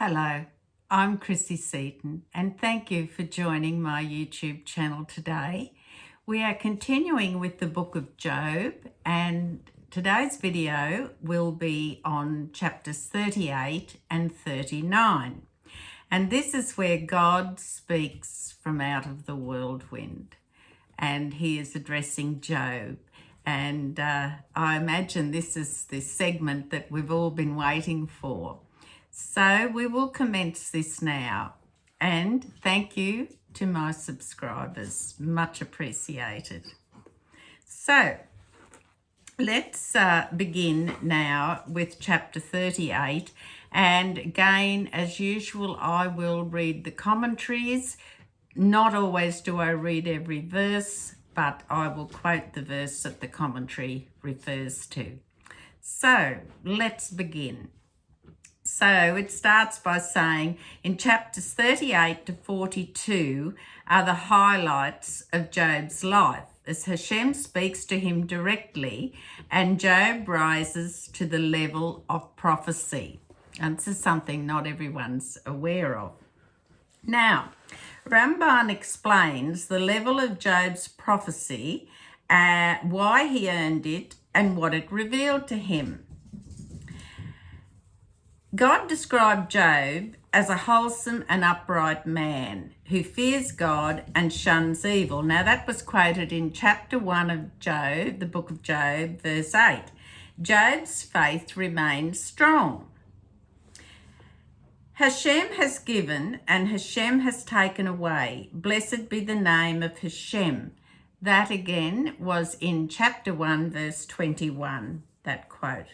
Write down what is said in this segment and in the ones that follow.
Hello, I'm Chrissy Seaton and thank you for joining my YouTube channel today. We are continuing with the book of Job and today's video will be on chapters 38 and 39. And this is where God speaks from out of the whirlwind and he is addressing Job. And I imagine this is the segment that we've all been waiting for. So we will commence this now, and thank you to my subscribers, much appreciated. So let's begin now with chapter 38, and again, as usual, I will read the commentaries. Not always do I read every verse, but I will quote the verse that the commentary refers to. So let's begin. So it starts by saying in chapters 38 to 42 are the highlights of Job's life as Hashem speaks to him directly and Job rises to the level of prophecy. And this is something not everyone's aware of. Now, Ramban explains the level of Job's prophecy, why he earned it and what it revealed to him. God described Job as a wholesome and upright man who fears God and shuns evil. Now that was quoted in chapter 1 of Job, the book of Job, verse 8. Job's faith remains strong. Hashem has given and Hashem has taken away. Blessed be the name of Hashem. That again was in chapter 1, verse 21, that quote.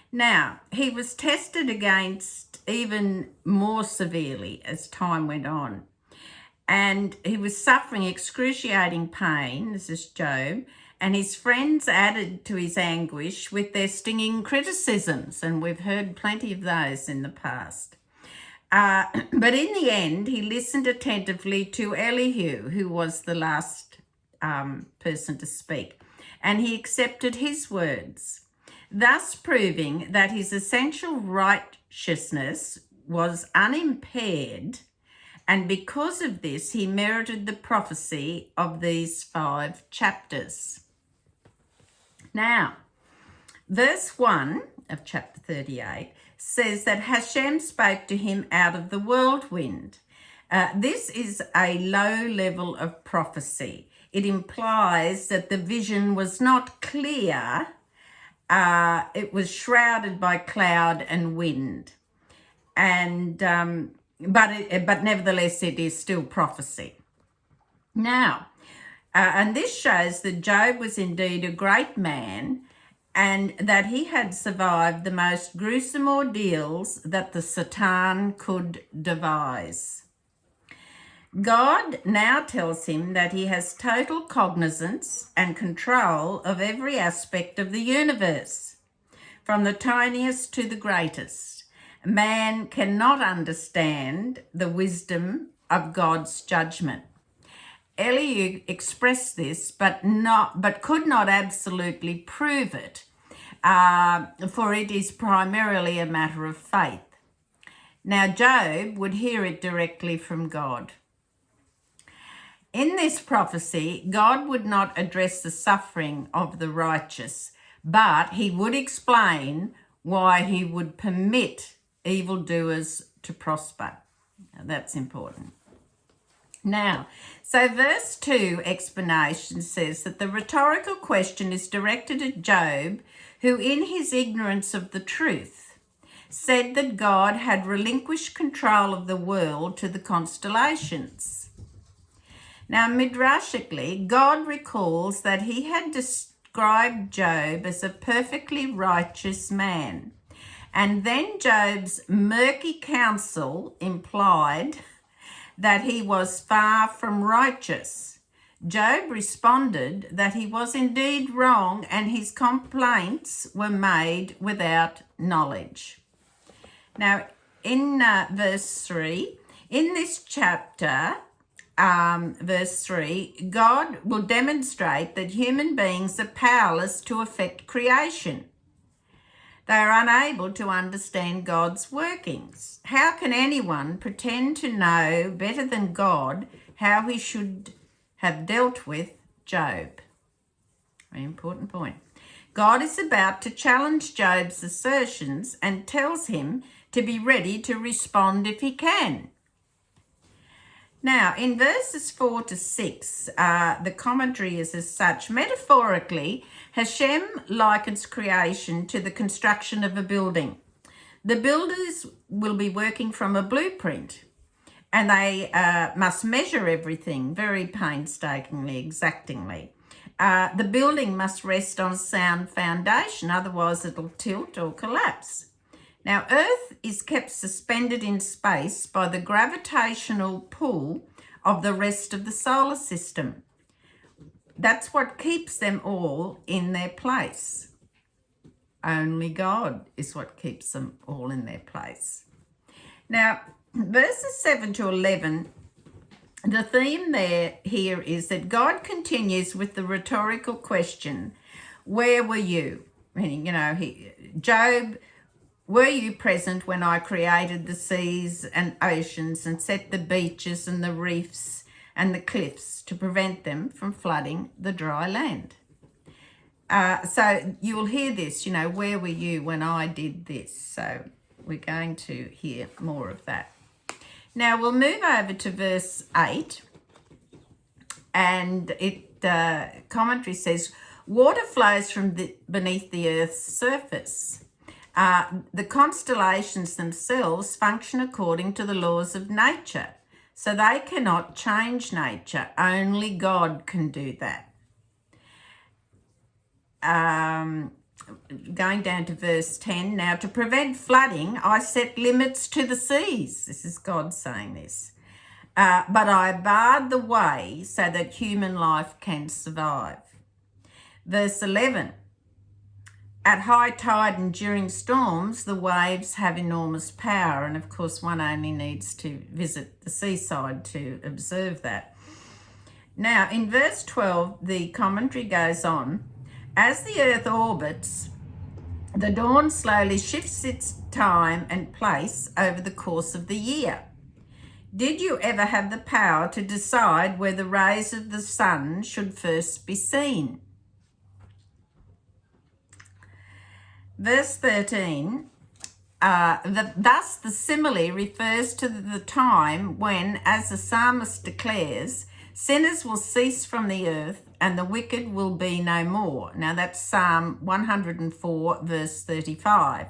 Now, he was tested against even more severely as time went on. And he was suffering excruciating pain, this is Job, and his friends added to his anguish with their stinging criticisms, and we've heard plenty of those in the past. But in the end, he listened attentively to Elihu, who was the last person to speak, and he accepted his words, thus proving that his essential righteousness was unimpaired, and because of this he merited the prophecy of these 5 chapters. Now, verse 1 of chapter 38 says that Hashem spoke to him out of the whirlwind. This is a low level of prophecy. It implies that the vision was not clear. It was shrouded by cloud and wind, and but nevertheless it is still prophecy. Now, and this shows that Job was indeed a great man and that he had survived the most gruesome ordeals that the Satan could devise. God now tells him that he has total cognizance and control of every aspect of the universe, from the tiniest to the greatest. Man cannot understand the wisdom of God's judgment. Elihu expressed this, but could not absolutely prove it, for it is primarily a matter of faith. Now Job would hear it directly from God. In this prophecy, God would not address the suffering of the righteous, but he would explain why he would permit evildoers to prosper. Now, that's important. Now, so verse 2 explanation says that the rhetorical question is directed at Job, who in his ignorance of the truth said that God had relinquished control of the world to the constellations. Now, midrashically, God recalls that he had described Job as a perfectly righteous man. And then Job's murky counsel implied that he was far from righteous. Job responded that he was indeed wrong and his complaints were made without knowledge. Now, in verse 3, in this chapter, verse 3, God will demonstrate that human beings are powerless to affect creation. They are unable to understand God's workings. How can anyone pretend to know better than God how he should have dealt with Job? Very important point. God is about to challenge Job's assertions and tells him to be ready to respond if he can. Now, in verses 4 to 6, the commentary is as such. Metaphorically, Hashem likens creation to the construction of a building. The builders will be working from a blueprint, and they must measure everything very painstakingly, exactingly. The building must rest on a sound foundation, otherwise it'll tilt or collapse. Now, Earth is kept suspended in space by the gravitational pull of the rest of the solar system. That's what keeps them all in their place. Only God is what keeps them all in their place. Now, verses 7 to 11, the theme here is that God continues with the rhetorical question, where were you? Meaning, Job, were you present when I created the seas and oceans and set the beaches and the reefs and the cliffs to prevent them from flooding the dry land? So you'll hear this, where were you when I did this? So we're going to hear more of that. Now we'll move over to verse 8, and commentary says, water flows from beneath the earth's surface. The constellations themselves function according to the laws of nature, so they cannot change nature. Only God can do that. Going down to verse 10, now to prevent flooding, I set limits to the seas. This is God saying this. But I barred the way so that human life can survive. Verse 11, at high tide and during storms, the waves have enormous power. And of course, one only needs to visit the seaside to observe that. Now, in verse 12, the commentary goes on, as the earth orbits, the dawn slowly shifts its time and place over the course of the year. Did you ever have the power to decide where the rays of the sun should first be seen? Verse 13, thus the simile refers to the time when, as the psalmist declares, sinners will cease from the earth and the wicked will be no more. Now that's Psalm 104, verse 35.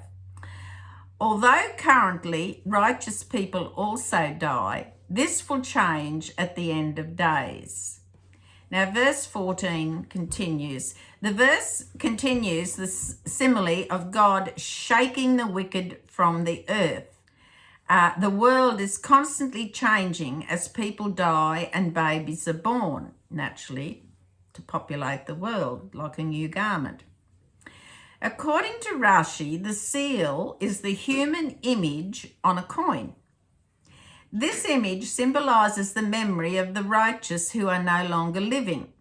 Although currently righteous people also die, this will change at the end of days. Now verse 14 continues. The verse continues the simile of God shaking the wicked from the earth. The world is constantly changing as people die and babies are born, naturally, to populate the world like a new garment. According to Rashi, the seal is the human image on a coin. This image symbolises the memory of the righteous who are no longer living.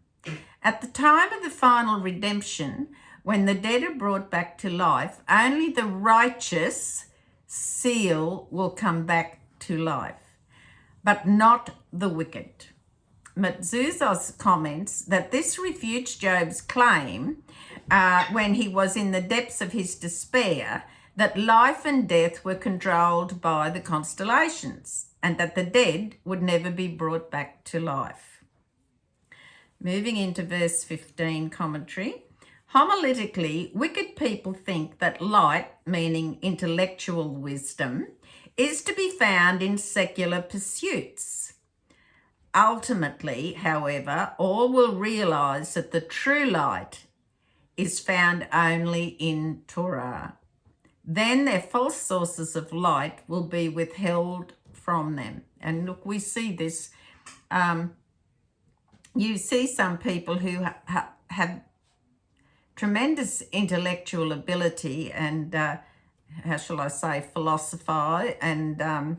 At the time of the final redemption, when the dead are brought back to life, only the righteous seal will come back to life, but not the wicked. Mezuzos comments that this refutes Job's claim when he was in the depths of his despair that life and death were controlled by the constellations and that the dead would never be brought back to life. Moving into verse 15 commentary. Homiletically, wicked people think that light, meaning intellectual wisdom, is to be found in secular pursuits. Ultimately, however, all will realise that the true light is found only in Torah. Then their false sources of light will be withheld from them. And look, we see this. You see some people who have tremendous intellectual ability and, how shall I say, philosophize and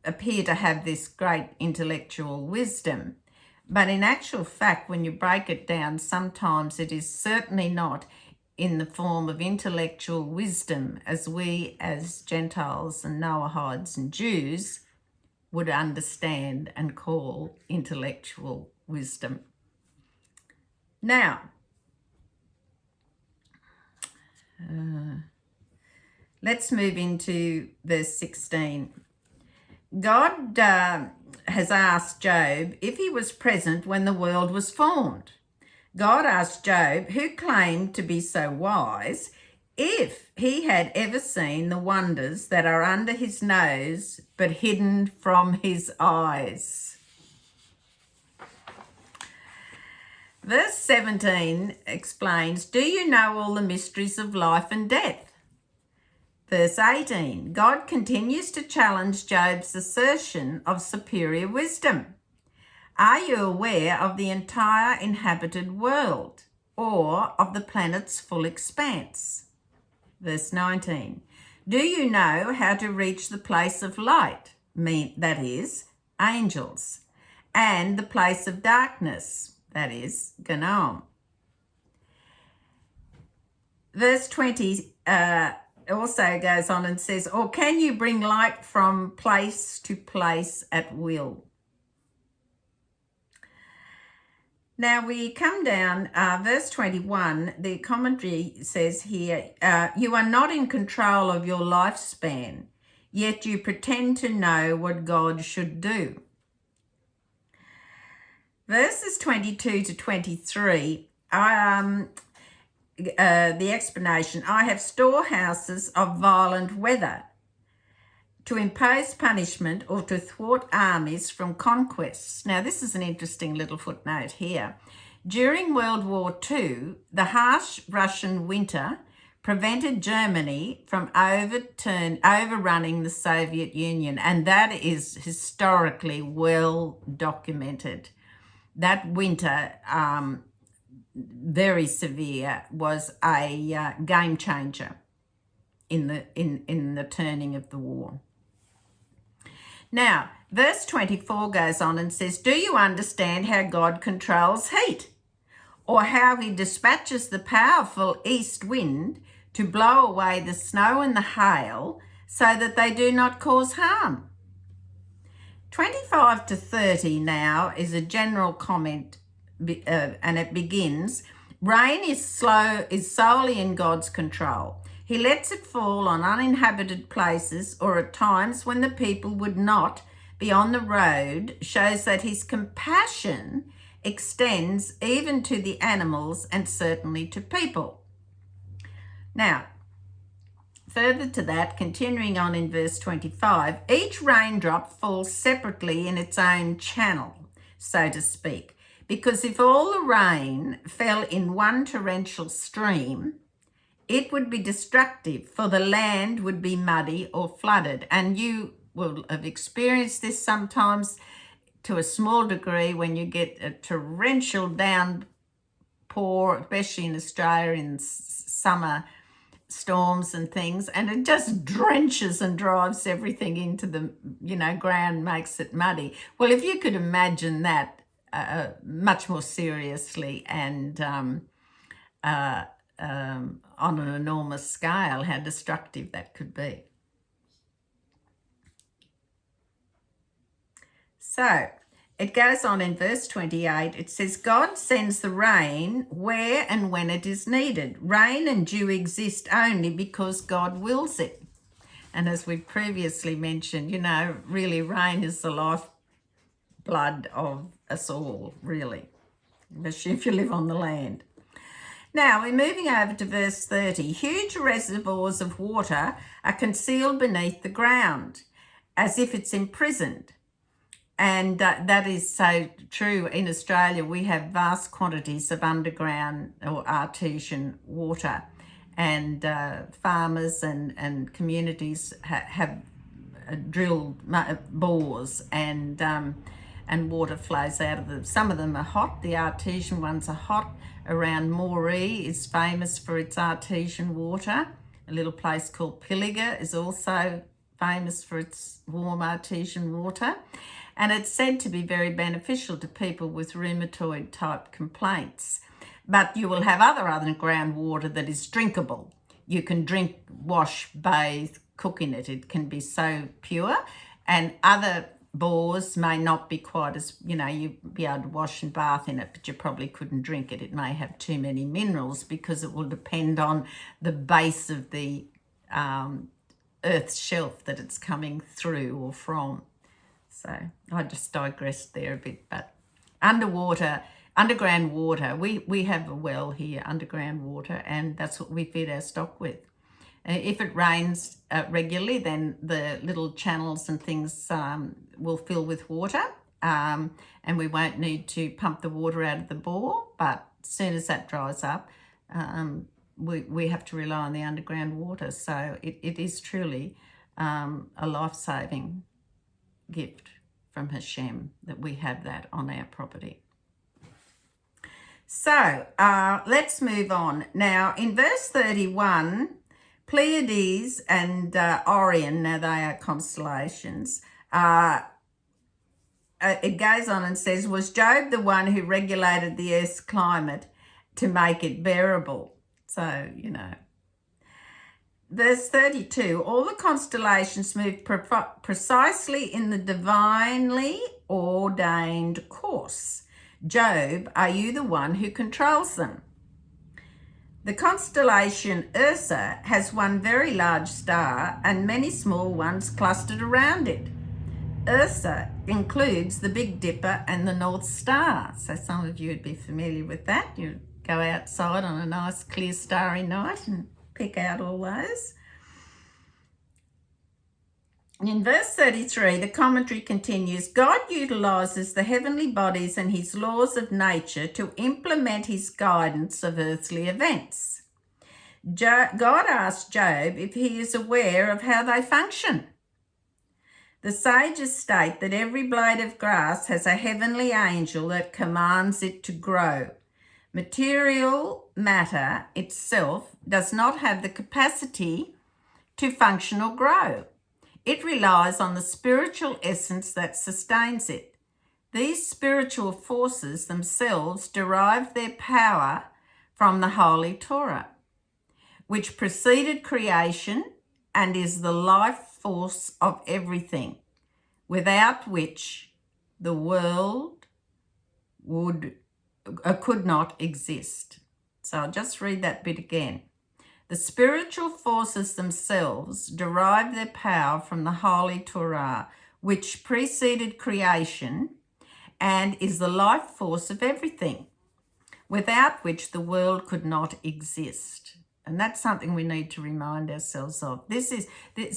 appear to have this great intellectual wisdom. But in actual fact, when you break it down, sometimes it is certainly not in the form of intellectual wisdom, as we as Gentiles and Noahides and Jews would understand and call intellectual wisdom. Now, let's move into verse 16. God has asked Job if he was present when the world was formed. God asked Job, who claimed to be so wise, if he had ever seen the wonders that are under his nose but hidden from his eyes. Verse 17 explains, do you know all the mysteries of life and death? Verse 18, God continues to challenge Job's assertion of superior wisdom. Are you aware of the entire inhabited world or of the planet's full expanse? Verse 19, do you know how to reach the place of light, that is, angels, and the place of darkness, that is, Genom? Verse 20 also goes on and says, or can you bring light from place to place at will? Now we come down, verse 21, the commentary says here, you are not in control of your lifespan, yet you pretend to know what God should do. Verses 22 to 23, the explanation, I have storehouses of violent weather to impose punishment or to thwart armies from conquests. Now, this is an interesting little footnote here. During World War II, the harsh Russian winter prevented Germany from overrunning the Soviet Union, and that is historically well documented. That winter, very severe, was a game changer in the turning of the war. Now, verse 24 goes on and says, do you understand how God controls heat, or how he dispatches the powerful east wind to blow away the snow and the hail so that they do not cause harm? 25 to 30 now is a general comment, and it begins, rain is solely in God's control. He lets it fall on uninhabited places or at times when the people would not be on the road, shows that his compassion extends even to the animals and certainly to people. Now, further to that, continuing on in verse 25, each raindrop falls separately in its own channel, so to speak, because if all the rain fell in one torrential stream, it would be destructive, for the land would be muddy or flooded. And you will have experienced this sometimes to a small degree when you get a torrential downpour, especially in Australia in summer storms and things, and it just drenches and drives everything into the ground, makes it muddy. Well, if you could imagine that much more seriously and on an enormous scale, how destructive that could be. So it goes on in verse 28, it says, God sends the rain where and when it is needed. Rain and dew exist only because God wills it. And as we previously mentioned, really rain is the lifeblood of us all, really, especially if you live on the land. Now, we're moving over to verse 30. Huge reservoirs of water are concealed beneath the ground, as if it's imprisoned. And that is so true. In Australia, we have vast quantities of underground or artesian water. And farmers and communities have drilled bores and water flows out of them. Some of them are hot. The artesian ones are hot. Around Moree is famous for its artesian water. A little place called Pilliga is also famous for its warm artesian water. And it's said to be very beneficial to people with rheumatoid type complaints. but you will have other underground water that is drinkable. You can drink, wash, bathe, cook in it. It can be so pure. And other bores may not be quite as, you'd be able to wash and bath in it, but you probably couldn't drink it. It may have too many minerals because it will depend on the base of the Earth's shelf that it's coming through or from. So I just digressed there a bit, but underground water, we have a well here, underground water, and that's what we feed our stock with. If it rains regularly, then the little channels and things will fill with water, and we won't need to pump the water out of the bore. But as soon as that dries up, we have to rely on the underground water. So it is truly a life-saving gift from Hashem that we have that on our property. So let's move on. Now in verse 31, Pleiades and Orion, now they are constellations, it goes on and says, was Job the one who regulated the earth's climate to make it bearable? So, Verse 32, all the constellations move precisely in the divinely ordained course. Job, are you the one who controls them? The constellation Ursa has one very large star and many small ones clustered around it. Ursa includes the Big Dipper and the North Star. So some of you would be familiar with that. You go outside on a nice clear starry night and pick out all those. In verse 33, the commentary continues, God utilises the heavenly bodies and his laws of nature to implement his guidance of earthly events. God asked Job if he is aware of how they function. The sages state that every blade of grass has a heavenly angel that commands it to grow. Material matter itself does not have the capacity to function or grow. It relies on the spiritual essence that sustains it. These spiritual forces themselves derive their power from the Holy Torah, which preceded creation and is the life force of everything, without which the world could not exist. So I'll just read that bit again. The spiritual forces themselves derive their power from the Holy Torah, which preceded creation and is the life force of everything, without which the world could not exist. And that's something we need to remind ourselves of. This is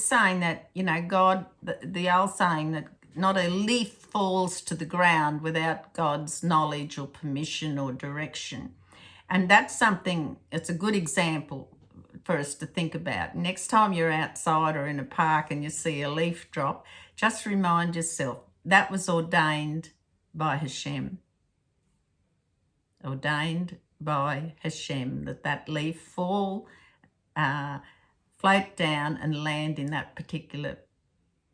saying that, God, the old saying that not a leaf falls to the ground without God's knowledge or permission or direction. And that's something, it's a good example for us to think about. Next time you're outside or in a park and you see a leaf drop, just remind yourself that was ordained by Hashem. Ordained by Hashem, that leaf fall, float down and land in that particular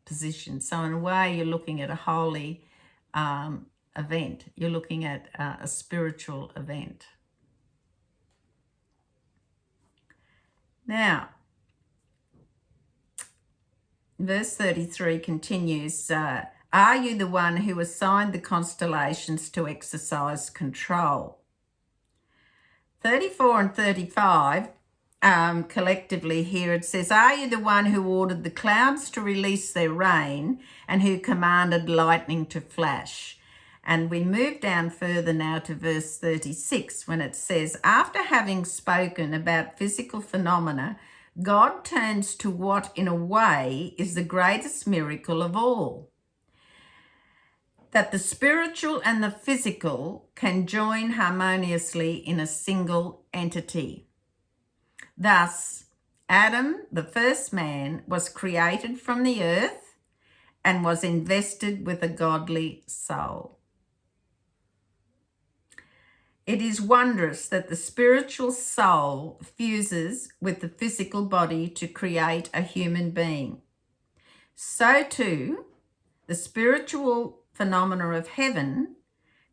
position. So in a way, you're looking at a holy event. You're looking at a spiritual event. Now, verse 33 continues, are you the one who assigned the constellations to exercise control? 34 and 35, collectively here it says, are you the one who ordered the clouds to release their rain and who commanded lightning to flash? And we move down further now to verse 36 when it says, after having spoken about physical phenomena, God turns to what in a way is the greatest miracle of all. That the spiritual and the physical can join harmoniously in a single entity. Thus, Adam, the first man, was created from the earth and was invested with a godly soul. It is wondrous that the spiritual soul fuses with the physical body to create a human being. So too, the spiritual phenomena of heaven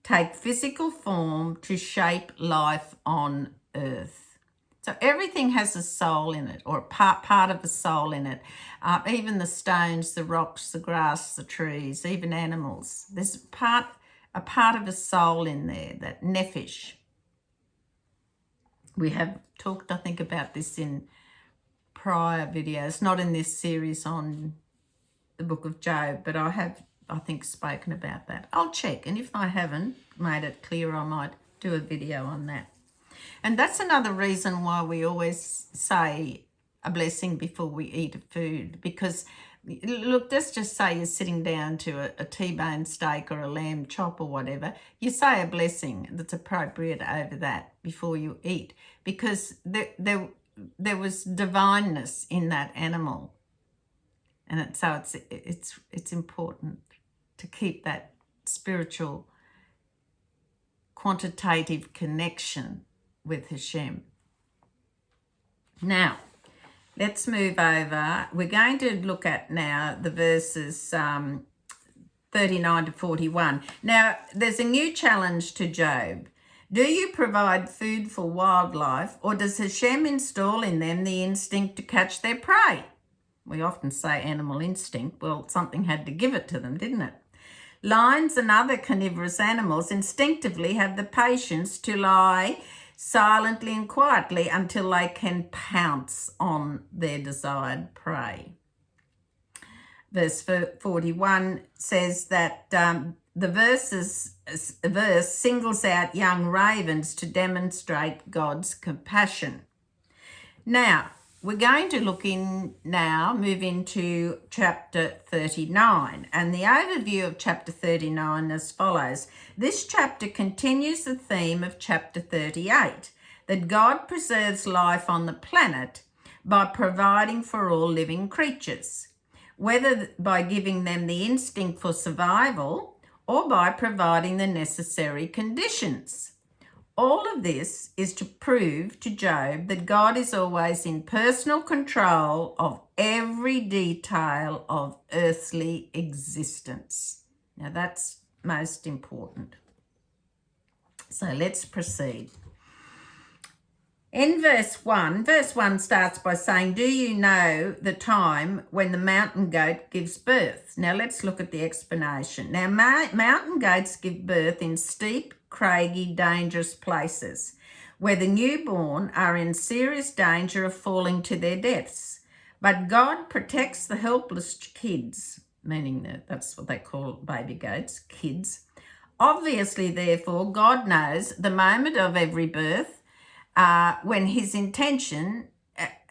take physical form to shape life on earth. So everything has a soul in it, or a part of a soul in it. Even the stones, the rocks, the grass, the trees, even animals. There's a part of a soul in there, that nephesh. We have talked, I think, about this in prior videos, not in this series on the book of Job, but I have, I think, spoken about that. I'll check, and if I haven't made it clear, I might do a video on that. And that's another reason why we always say a blessing before we eat a food, because look, let's just say you're sitting down to a T-bone steak or a lamb chop or whatever. You say a blessing that's appropriate over that before you eat, because there was divineness in that animal, and so it's important to keep that spiritual quantitative connection with Hashem. Now, let's move over. We're going to look at now the verses 39 to 41. Now, there's a new challenge to Job. Do you provide food for wildlife, or does Hashem install in them the instinct to catch their prey? We often say animal instinct. Well, something had to give it to them, didn't it? Lions and other carnivorous animals instinctively have the patience to lie silently and quietly until they can pounce on their desired prey. Verse 41 says that the verse singles out young ravens to demonstrate God's compassion. Now, we're going to move into chapter 39, and the overview of chapter 39 as follows. This chapter continues the theme of chapter 38, that God preserves life on the planet by providing for all living creatures, whether by giving them the instinct for survival or by providing the necessary conditions. All of this is to prove to Job that God is always in personal control of every detail of earthly existence. Now that's most important. So let's proceed. In verse 1 starts by saying, do you know the time when the mountain goat gives birth? Now let's look at the explanation. Now mountain goats give birth in steep, craggy, dangerous places where the newborn are in serious danger of falling to their deaths. But God protects the helpless kids, meaning that's what they call baby goats, kids. Obviously, therefore, God knows the moment of every birth when his intervention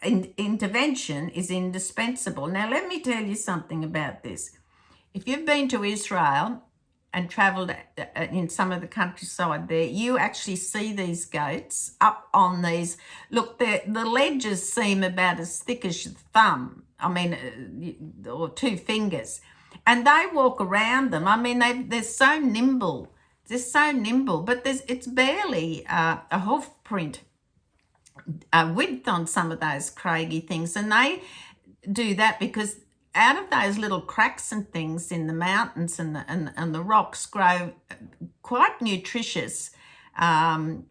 is indispensable. Now, let me tell you something about this. If you've been to Israel and travelled in some of the countryside there, you actually see these goats up on these. Look, the ledges seem about as thick as your thumb, or 2 fingers. And they walk around them. I mean, they're so nimble. They're so nimble, but it's barely a hoof print width on some of those craggy things. And they do that because out of those little cracks and things in the mountains and the rocks grow quite nutritious plants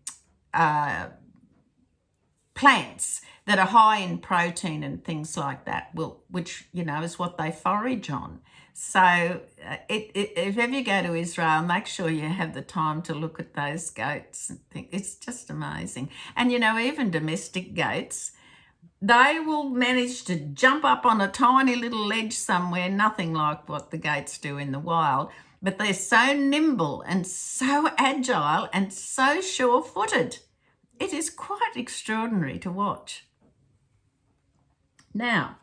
that are high in protein and things like that, which, is what they forage on. So if ever you go to Israel, make sure you have the time to look at those goats and think. It's just amazing. And, even domestic goats, they will manage to jump up on a tiny little ledge somewhere, nothing like what the goats do in the wild, but they're so nimble and so agile and so sure-footed. It is quite extraordinary to watch. Now,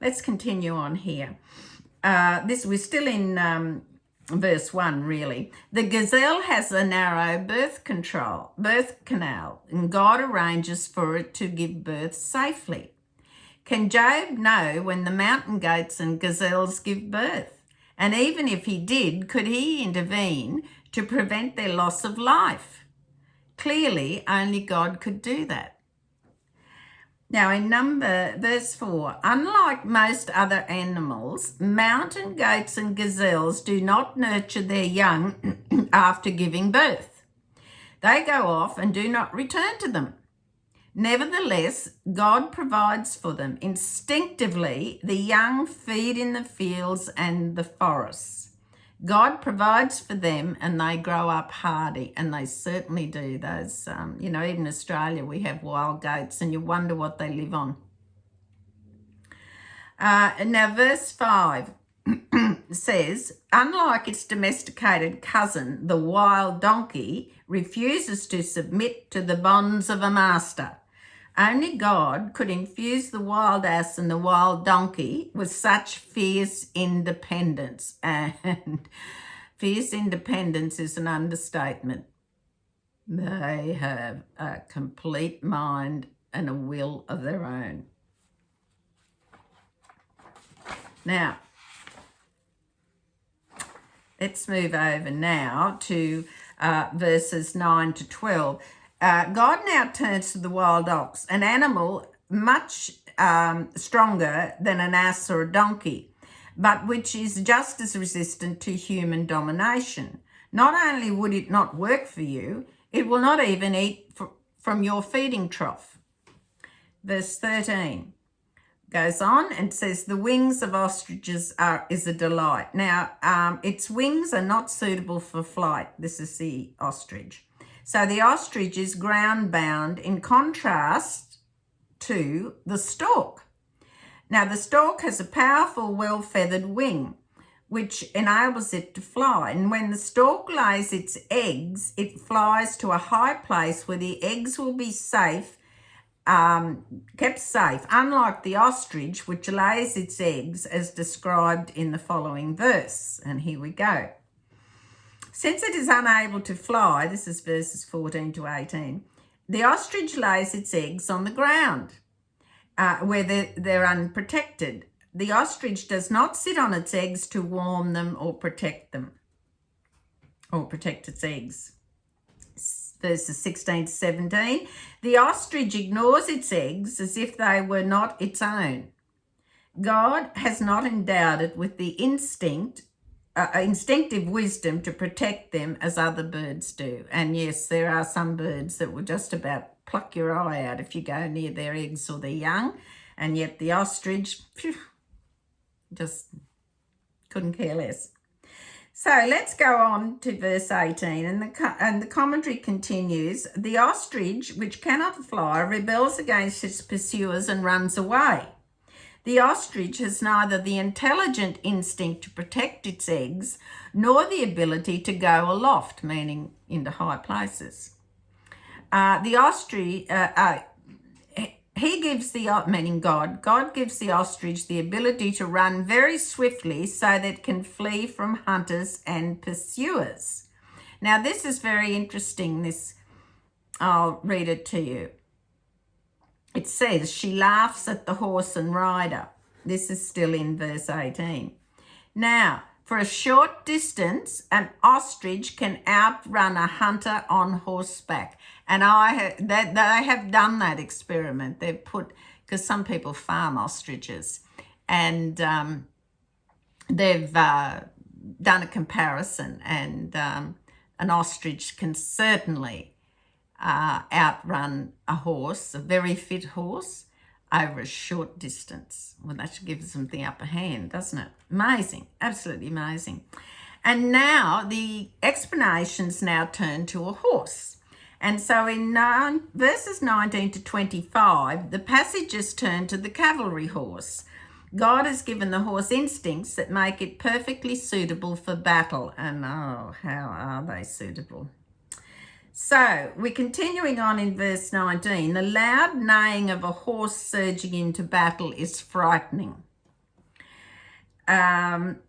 let's continue on here. We're still in verse 1, really. The gazelle has a narrow birth canal, and God arranges for it to give birth safely. Can Job know when the mountain goats and gazelles give birth? And even if he did, could he intervene to prevent their loss of life? Clearly, only God could do that. Now in verse 4, unlike most other animals, mountain goats and gazelles do not nurture their young after giving birth. They go off and do not return to them. Nevertheless, God provides for them. Instinctively, the young feed in the fields and the forests. God provides for them and they grow up hardy, and they certainly do. Those, even in Australia we have wild goats and you wonder what they live on. Now verse 5 says, unlike its domesticated cousin, the wild donkey refuses to submit to the bonds of a master. Only God could infuse the wild ass and the wild donkey with such fierce independence. And fierce independence is an understatement. They have a complete mind and a will of their own. Now, let's move over now to verses 9 to 12. God now turns to the wild ox, an animal much stronger than an ass or a donkey, but which is just as resistant to human domination. Not only would it not work for you, it will not even eat from your feeding trough. Verse 13 goes on and says, the wings of ostriches is a delight. Now, its wings are not suitable for flight. This is the ostrich. So the ostrich is ground bound in contrast to the stork. Now the stork has a powerful, well-feathered wing, which enables it to fly. And when the stork lays its eggs, it flies to a high place where the eggs will be safe, kept safe, unlike the ostrich, which lays its eggs as described in the following verse. And here we go. Since it is unable to fly, this is verses 14 to 18, the ostrich lays its eggs on the ground where they're unprotected. The ostrich does not sit on its eggs to warm them or protect them, or protect its eggs. Verses 16 to 17, the ostrich ignores its eggs as if they were not its own. God has not endowed it with the instinctive wisdom to protect them as other birds do. And yes, there are some birds that will just about pluck your eye out if you go near their eggs or their young, and yet the ostrich, just couldn't care less. So let's go on to verse 18, and the commentary continues. The ostrich, which cannot fly, rebels against its pursuers and runs away. The ostrich has neither the intelligent instinct to protect its eggs nor the ability to go aloft, meaning into high places. The ostrich, God gives the ostrich the ability to run very swiftly so that it can flee from hunters and pursuers. Now, this is very interesting. I'll read it to you. It says, she laughs at the horse and rider. This is still in verse 18. Now, for a short distance, an ostrich can outrun a hunter on horseback. And they have done that experiment. They've put, because some people farm ostriches, and they've done a comparison, and an ostrich can certainly outrun a horse, a very fit horse, over a short distance. Well, that gives them the upper hand, doesn't it? Amazing, absolutely amazing. And now the explanations now turn to a horse. And so in verses 19 to 25, the passages turn to the cavalry horse. God has given the horse instincts that make it perfectly suitable for battle. And oh, how are they suitable? So we're continuing on in verse 19. The loud neighing of a horse surging into battle is frightening. And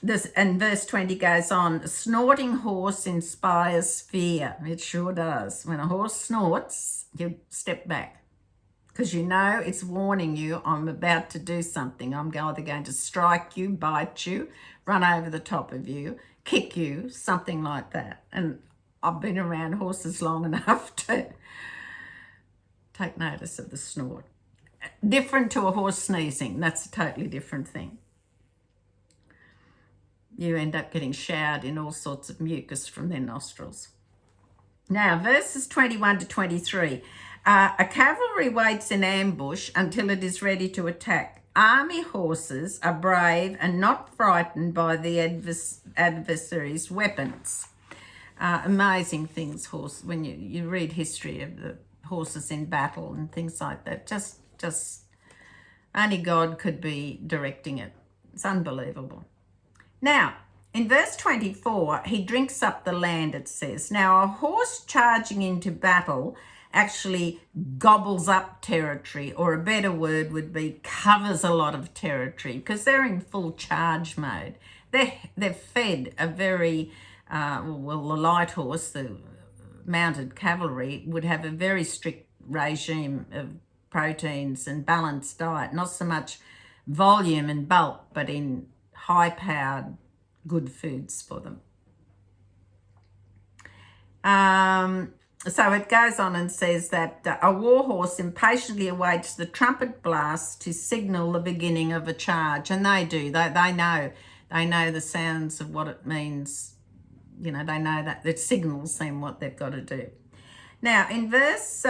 verse 20 goes on, a snorting horse inspires fear. It sure does. When a horse snorts, you step back because you know it's warning you, I'm about to do something. I'm either going to strike you, bite you, run over the top of you, kick you, something like that. And I've been around horses long enough Take notice of the snort. Different to a horse sneezing. That's a totally different thing. You end up getting showered in all sorts of mucus from their nostrils. Now, verses 21 to 23. A cavalry waits in ambush until it is ready to attack. Army horses are brave and not frightened by the adversary's weapons. Amazing things, when you read history of the horses in battle and things like that. Just only God could be directing it. It's unbelievable. Now, in verse 24, he drinks up the land, it says. Now, a horse charging into battle actually gobbles up territory, or a better word would be covers a lot of territory, because they're in full charge mode. They're fed a very, the light horse, the mounted cavalry, would have a very strict regime of proteins and balanced diet, not so much volume and bulk, but in high-powered good foods for them. So it goes on and says that a war horse impatiently awaits the trumpet blast to signal the beginning of a charge, and they do. They know the sounds of what it means. You know, they know that it signals them what they've got to do. Now, in verses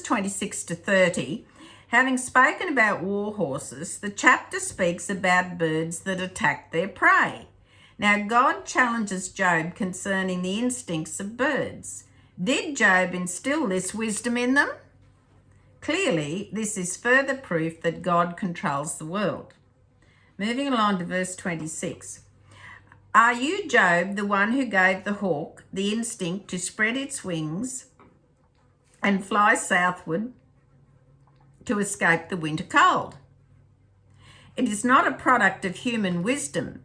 26 to 30, having spoken about war horses, the chapter speaks about birds that attack their prey. Now, God challenges Job concerning the instincts of birds. Did Job instill this wisdom in them? Clearly, this is further proof that God controls the world. Moving along to verse 26. Are you, Job, the one who gave the hawk the instinct to spread its wings and fly southward to escape the winter cold? It is not a product of human wisdom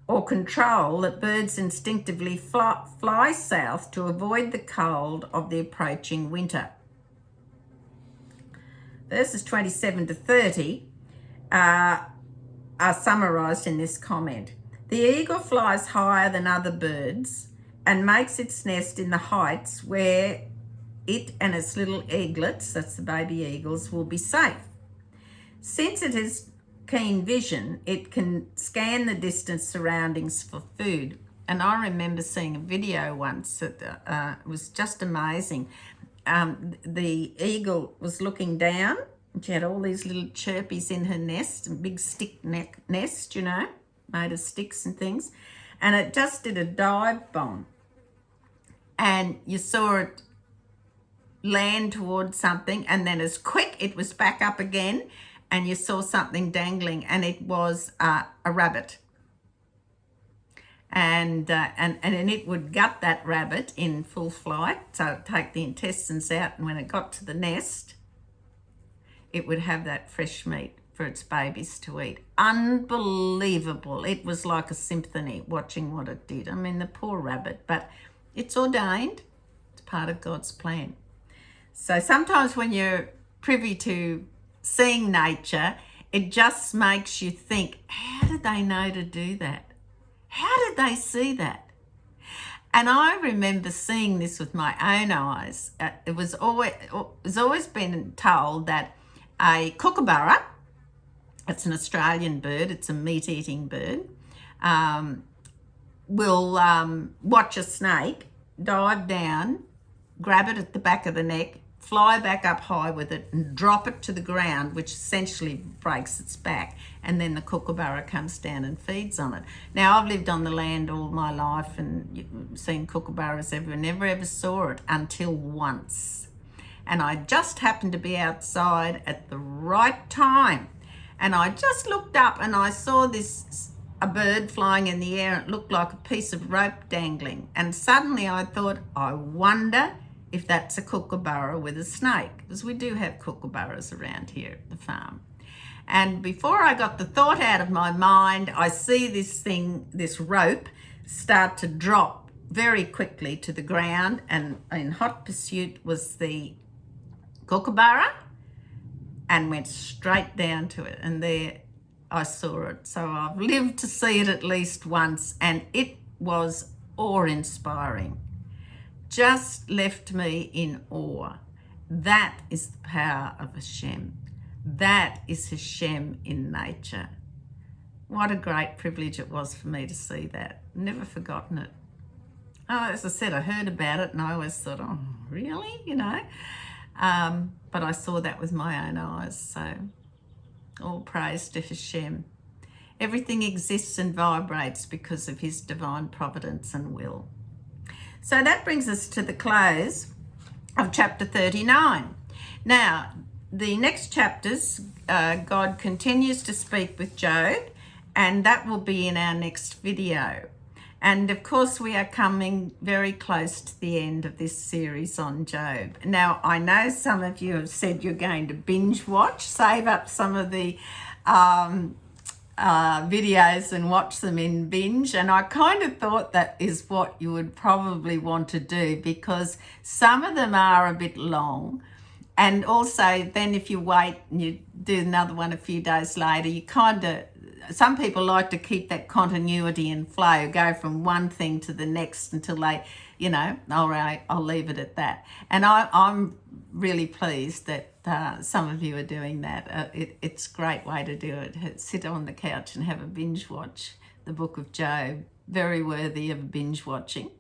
or control that birds instinctively fly south to avoid the cold of the approaching winter. Verses 27 to 30 are summarised in this comment. The eagle flies higher than other birds and makes its nest in the heights where it and its little eaglets, that's the baby eagles, will be safe. Since it has keen vision, it can scan the distant surroundings for food. And I remember seeing a video once that was just amazing. The eagle was looking down, and she had all these little chirpies in her nest, a big stick nest, you know, made of sticks and things. And it just did a dive bomb. And you saw it land towards something, and then as quick it was back up again, and you saw something dangling, and it was a rabbit. And it would gut that rabbit in full flight, so it'd take the intestines out, and when it got to the nest, it would have that fresh meat for its babies to eat. Unbelievable. It was like a symphony watching what it did. I mean, the poor rabbit, but it's ordained. It's part of God's plan. So sometimes when you're privy to seeing nature, it just makes you think, how did they know to do that? How did they see that? And I remember seeing this with my own eyes. It was always been told that a kookaburra, it's an Australian bird, it's a meat-eating bird, will watch a snake, dive down, grab it at the back of the neck, fly back up high with it and drop it to the ground, which essentially breaks its back, and then the kookaburra comes down and feeds on it. Now, I've lived on the land all my life and seen kookaburras everywhere, never ever saw it until once. And I just happened to be outside at the right time, and I just looked up and I saw a bird flying in the air. It looked like a piece of rope dangling, and suddenly I thought, I wonder if that's a kookaburra with a snake, because we do have kookaburras around here at the farm. And before I got the thought out of my mind, I see this rope, start to drop very quickly to the ground, and in hot pursuit was the kookaburra, and went straight down to it, and there I saw it. So I've lived to see it at least once, and it was awe-inspiring. just left me in awe. That is the power of Hashem. That is Hashem in nature. What a great privilege it was for me to see that. Never forgotten it. Oh, as I said, I heard about it and I always thought, oh, really? You know? But I saw that with my own eyes. So all praise to Hashem. Everything exists and vibrates because of his divine providence and will. So that brings us to the close of chapter 39. Now, the next chapters, God continues to speak with Job, and that will be in our next video. And of course, we are coming very close to the end of this series on Job. Now, I know some of you have said you're going to binge watch, save up some of the videos and watch them in binge, and I kind of thought that is what you would probably want to do, because some of them are a bit long, and also then if you wait and you do another one a few days later, you kind of, some people like to keep that continuity and flow, go from one thing to the next until they, you know, all right, I'll leave it at that. And I'm really pleased that some of you are doing that. It's a great way to do it. Sit on the couch and have a binge watch the book of Job. Very worthy of binge watching.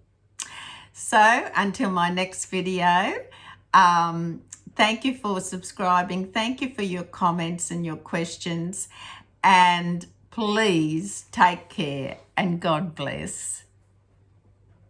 So until my next video, thank you for subscribing. Thank you for your comments and your questions. And please take care and God bless.